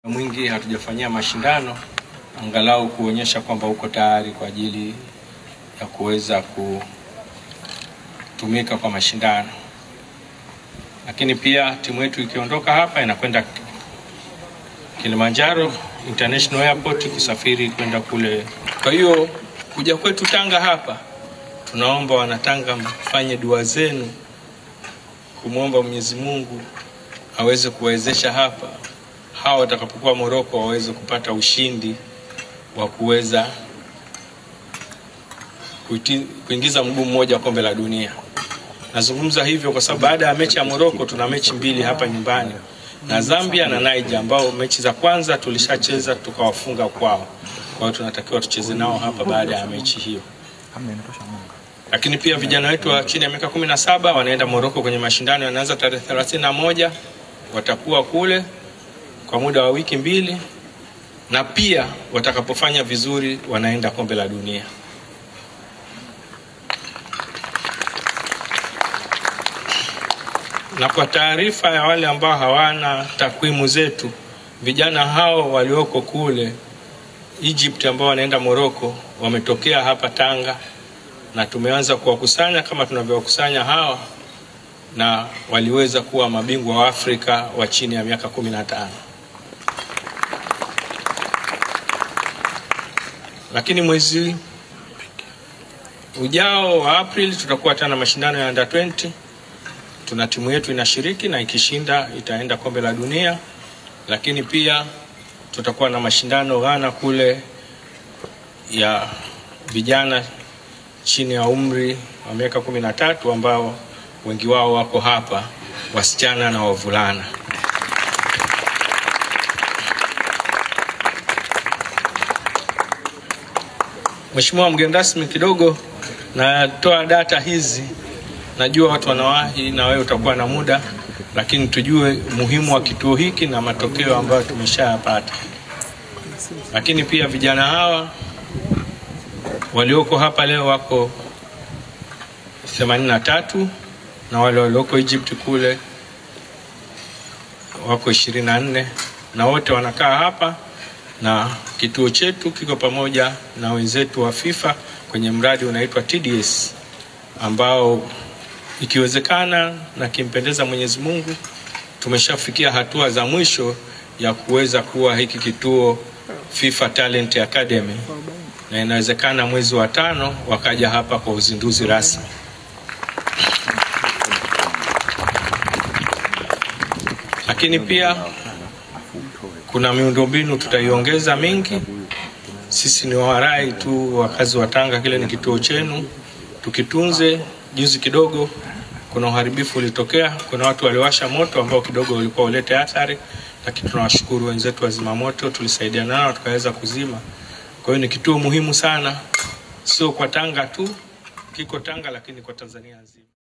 Mwingi hatujafanyia mashindano angalau kuonyesha kwamba uko tayari kwa ajili ya kuweza kutumika kwa mashindano. Lakini pia timu yetu ikiondoka hapa inakwenda Kilimanjaro International Airport kusafiri kwenda kule. Kwa hiyo kuja kwetu Tanga hapa, tunaomba wanatanga mfanye dua zenu kumwomba Mwenyezi Mungu aweze kuwezesha hapa hawa watakapokuwa Morocco waweze kupata ushindi wa kuweza kuingiza mguu mmoja kombe la dunia. Nazungumza hivyo kwa sababu baada ya mechi ya Morocco tuna mechi mbili hapa nyumbani na Zambia na Niger, ambao mechi za kwanza tulishacheza tukawafunga kwao. Kwa hiyo tunatakiwa tucheze nao hapa baada ya mechi hiyo. Lakini pia vijana wetu wa chini ya miaka 17 wanaenda Morocco kwenye mashindano yanaanza tarehe 31, watakuwa kule kwa muda wa wiki 2 na pia watakapofanya vizuri wanaenda kombe la dunia. Na kwa taarifa ya wale ambao hawana takwimu zetu, vijana hao walioko kule Egypt ambao wanaenda Morocco wametokea hapa Tanga na tumeanza kuwakusanya kama tunavyowakusanya hawa, na waliweza kuwa mabingwa wa Afrika wa chini ya miaka 15. Lakini mwezi ujao wa Aprili tutakuwa tena mashindano ya under 20. Tuna timu yetu inashiriki na ikishinda itaenda kombe la dunia. Lakini pia tutakuwa na mashindano Ghana kule ya vijana chini ya umri wa miaka 13 ambao wengi wao wako hapa, wasichana na wavulana. Mheshimiwa mgeni rasmi, kidogo natoa data hizi. Najua watu wanawahi na wewe utakuwa na muda, lakini tujue muhimu wa kituo hiki na matokeo ambayo tumeshayapata. Lakini pia vijana hawa walioko hapa leo wako 83 na wale walioko Egypt kule wako 24, na wote wanakaa hapa, na kituo chetu kiko pamoja na wenzetu wa FIFA kwenye mradi unaitwa TDS, ambao ikiwezekana na kimpendeza Mwenyezi Mungu tumeshafikia hatua za mwisho ya kuweza kuwa hiki kituo FIFA Talent Academy, na inawezekana mwezi wa 5 wakaja hapa kwa uzinduzi rasmi. Lakini pia kuna miundombinu tutaiongeza mingi. Sisi ni warai tu wakazi wa Tanga, kile ni kituo chenu, tukitunze. Juzi kidogo kuna uharibifu ulitokea, kuna watu waliwasha moto ambao kidogo ulikuwa ulete athari, lakini tunawashukuru wenzetu wa zimamoto, tulisaidia nao tukaweza kuzima. Kwa hiyo ni kituo muhimu sana, sio kwa Tanga tu, kiko Tanga lakini kwa Tanzania nzima.